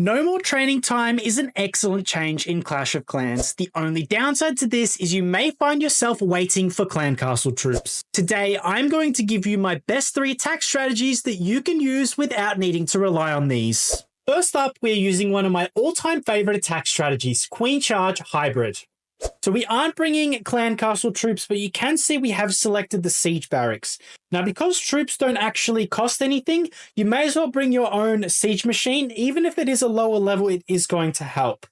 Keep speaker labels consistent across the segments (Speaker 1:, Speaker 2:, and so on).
Speaker 1: No more training time is an excellent change in Clash of Clans. The only downside to this is you may find yourself waiting for clan castle troops. Today, I'm going to give you my best 3 attack strategies that you can use without needing to rely on these. First up, we're using one of my all-time favorite attack strategies, Queen Charge Hybrid. So we aren't bringing clan castle troops, but you can see we have selected the siege barracks. Now, because troops don't actually cost anything, you may as well bring your own siege machine. Even if it is a lower level, it is going to help.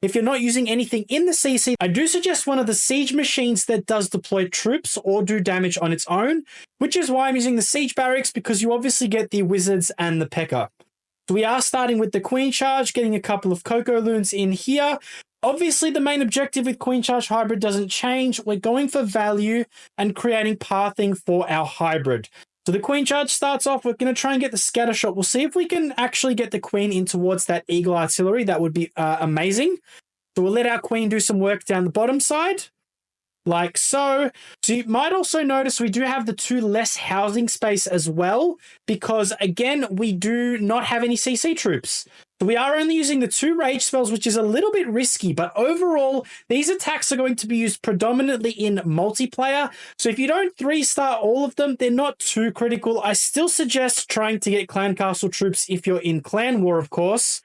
Speaker 1: If you're not using anything in the CC, I do suggest one of the siege machines that does deploy troops or do damage on its own, which is why I'm using the siege barracks, because you obviously get the wizards and the P.E.K.K.A. So we are starting with the Queen Charge, getting a couple of Cocoa Loons in here. Obviously, the main objective with Queen Charge Hybrid doesn't change. We're going for value and creating pathing for our hybrid. So the Queen Charge starts off. We're going to try and get the scatter shot. We'll see if we can actually get the Queen in towards that Eagle Artillery. That would be amazing. So we'll let our Queen do some work down the bottom side, like so. So you might also notice we do have the 2 less housing space as well, because again, we do not have any CC troops. So we are only using the 2 rage spells, which is a little bit risky, but overall, these attacks are going to be used predominantly in multiplayer. So if you don't 3-star all of them, they're not too critical. I still suggest trying to get clan castle troops if you're in clan war, of course,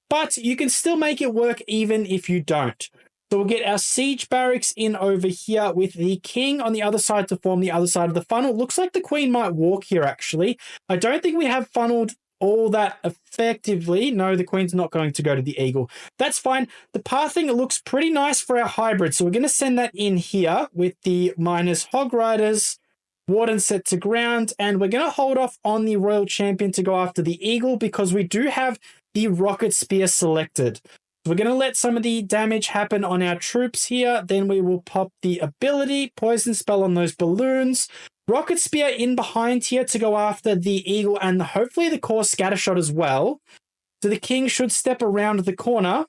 Speaker 1: but you can still make it work even if you don't. So we'll get our siege barracks in over here with the king on the other side to form the other side of the funnel. Looks like the queen might walk here, actually. I don't think we have funneled all that effectively. No, the queen's not going to go to the eagle. That's fine. The pathing looks pretty nice for our hybrid. So we're going to send that in here with the minus hog riders, warden set to ground, and we're going to hold off on the royal champion to go after the eagle because we do have the rocket spear selected. We're going to let some of the damage happen on our troops here. Then we will pop the ability, poison spell on those balloons. Rocket spear in behind here to go after the eagle and hopefully the core scatter shot as well. So the king should step around the corner.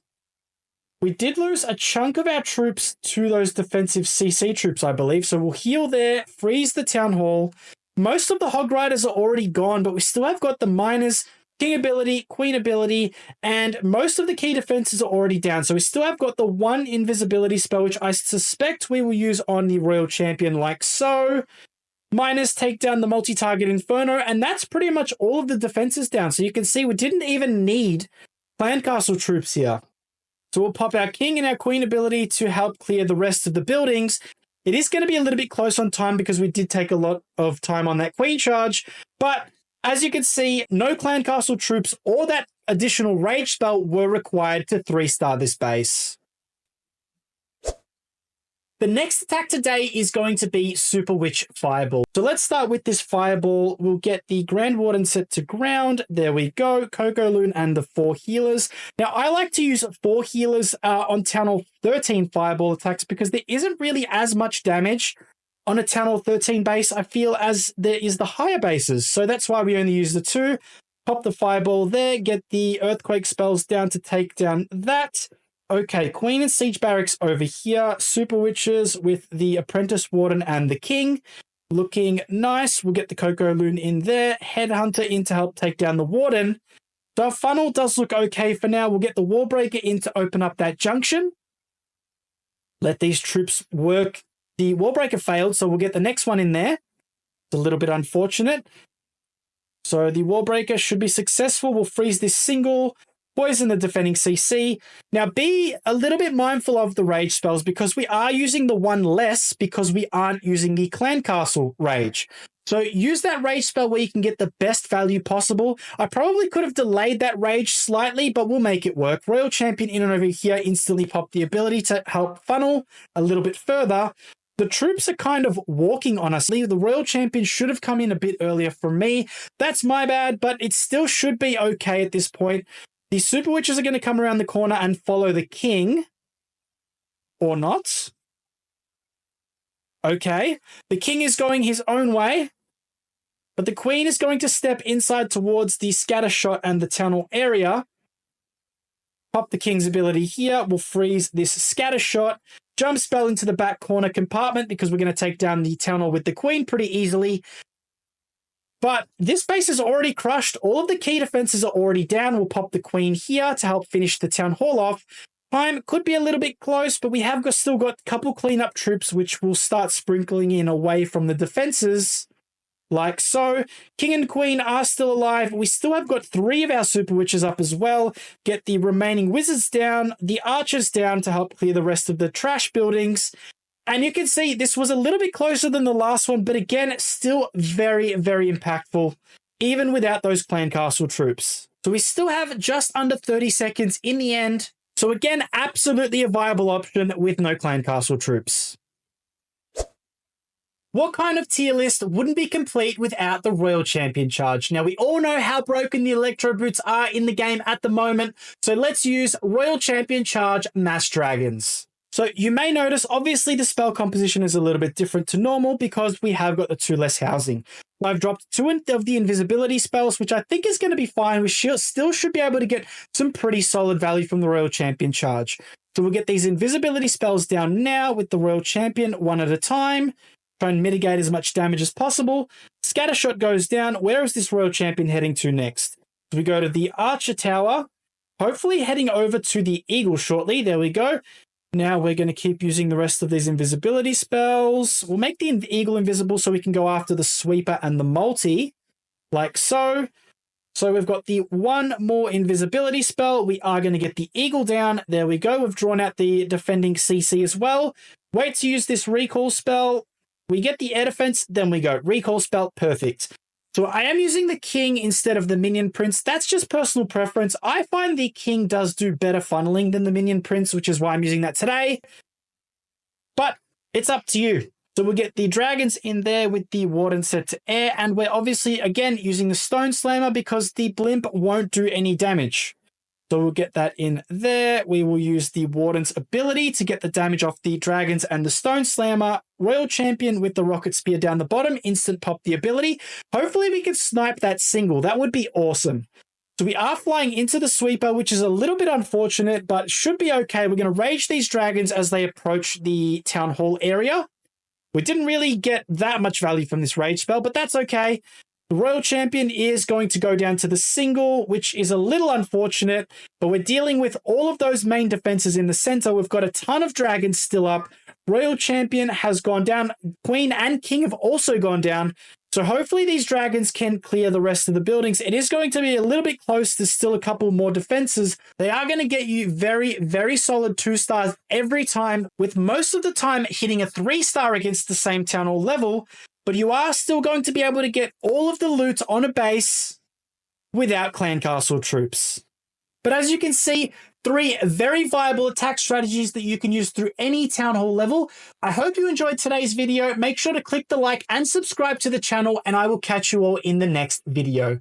Speaker 1: We did lose a chunk of our troops to those defensive CC troops, I believe. So we'll heal there, freeze the town hall. Most of the hog riders are already gone, but we still have got the miners, king ability, queen ability, and most of the key defenses are already down. So we still have got the 1 invisibility spell, which I suspect we will use on the royal champion like so. Minus take down the multi-target inferno, and that's pretty much all of the defenses down. So you can see we didn't even need clan castle troops here. So we'll pop our king and our queen ability to help clear the rest of the buildings. It is going to be a little bit close on time because we did take a lot of time on that queen charge, but as you can see, no clan castle troops or that additional rage spell were required to 3-star this base. The next attack today is going to be Super Witch Fireball. So let's start with this Fireball. We'll get the Grand Warden set to ground. There we go. Cocoa Loon and the 4 healers. Now, I like to use 4 healers on Town Hall 13 Fireball attacks because there isn't really as much damage on a Town Hall 13 base, I feel, as there is the higher bases. So that's why we only use the 2. Pop the Fireball there. Get the Earthquake spells down to take down that. Okay, Queen and Siege Barracks over here. Super Witches with the Apprentice Warden and the King. Looking nice. We'll get the Cocoa Loon in there. Headhunter in to help take down the Warden. So our funnel does look okay for now. We'll get the Warbreaker in to open up that junction. Let these troops work. The Warbreaker failed, so we'll get the next one in there. It's a little bit unfortunate. So the Warbreaker should be successful. We'll freeze this single. Poison the defending CC. Now be a little bit mindful of the rage spells because we are using the 1 less because we aren't using the clan castle rage. So use that rage spell where you can get the best value possible. I probably could have delayed that rage slightly, but we'll make it work. Royal Champion in and over here instantly pop the ability to help funnel a little bit further. The troops are kind of walking on us. The Royal Champion should have come in a bit earlier for me. That's my bad, but it still should be okay at this point. The Super Witches are going to come around the corner and follow the king. Or not. Okay. The king is going his own way. But the queen is going to step inside towards the scatter shot and the Town Hall area. Pop the king's ability here. We'll freeze this scatter shot. Jump spell into the back corner compartment because we're going to take down the Town Hall with the queen pretty easily. But this base is already crushed. All of the key defenses are already down. We'll pop the queen here to help finish the town hall off. Time could be a little bit close, but we have still got a couple cleanup troops, which will start sprinkling in away from the defenses. Like so. King and queen are still alive. We still have got 3 of our super witches up as well. Get the remaining wizards down, the archers down to help clear the rest of the trash buildings. And you can see this was a little bit closer than the last one, but again, still very, very impactful, even without those clan castle troops. So we still have just under 30 seconds in the end. So again, absolutely a viable option with no clan castle troops. What kind of tier list wouldn't be complete without the Royal Champion charge? Now, we all know how broken the Electro Boots are in the game at the moment, so let's use Royal Champion charge Mass Dragons. So you may notice, obviously, the spell composition is a little bit different to normal because we have got the 2 less housing. I've dropped 2 of the invisibility spells, which I think is going to be fine. We still should be able to get some pretty solid value from the Royal Champion charge. So we'll get these invisibility spells down now with the Royal Champion one at a time. Try and mitigate as much damage as possible. Scattershot goes down. Where is this Royal Champion heading to next? So we go to the Archer Tower, hopefully heading over to the Eagle shortly. There we go. Now we're going to keep using the rest of these invisibility spells. We'll make the Eagle invisible so we can go after the Sweeper and the Multi, like so. So we've got the 1 more invisibility spell. We are going to get the Eagle down. There we go. We've drawn out the defending CC as well. Wait to use this recall spell. We get the air defense, then we go. Recall spell, perfect. So I am using the King instead of the Minion Prince. That's just personal preference. I find the King does do better funneling than the Minion Prince, which is why I'm using that today. But it's up to you. So we'll get the dragons in there with the Warden set to air, and we're obviously, again, using the Stone Slammer because the Blimp won't do any damage. So we'll get that in there. We will use the Warden's ability to get the damage off the dragons and the Stone Slammer. Royal Champion with the Rocket Spear down the bottom. Instant pop the ability. Hopefully we can snipe that single. That would be awesome. So we are flying into the Sweeper, which is a little bit unfortunate, but should be okay. We're going to rage these dragons as they approach the Town Hall area. We didn't really get that much value from this rage spell, but that's okay. The Royal Champion is going to go down to the single, which is a little unfortunate, but we're dealing with all of those main defenses in the center. We've got a ton of dragons still up. Royal Champion has gone down. Queen and King have also gone down. So hopefully these dragons can clear the rest of the buildings. It is going to be a little bit close. There's still a couple more defenses. They are going to get you very, very solid 2 stars every time, with most of the time hitting a 3-star against the same town hall level. But you are still going to be able to get all of the loot on a base without clan castle troops. But as you can see, 3 very viable attack strategies that you can use through any town hall level. I hope you enjoyed today's video. Make sure to click the like and subscribe to the channel, and I will catch you all in the next video.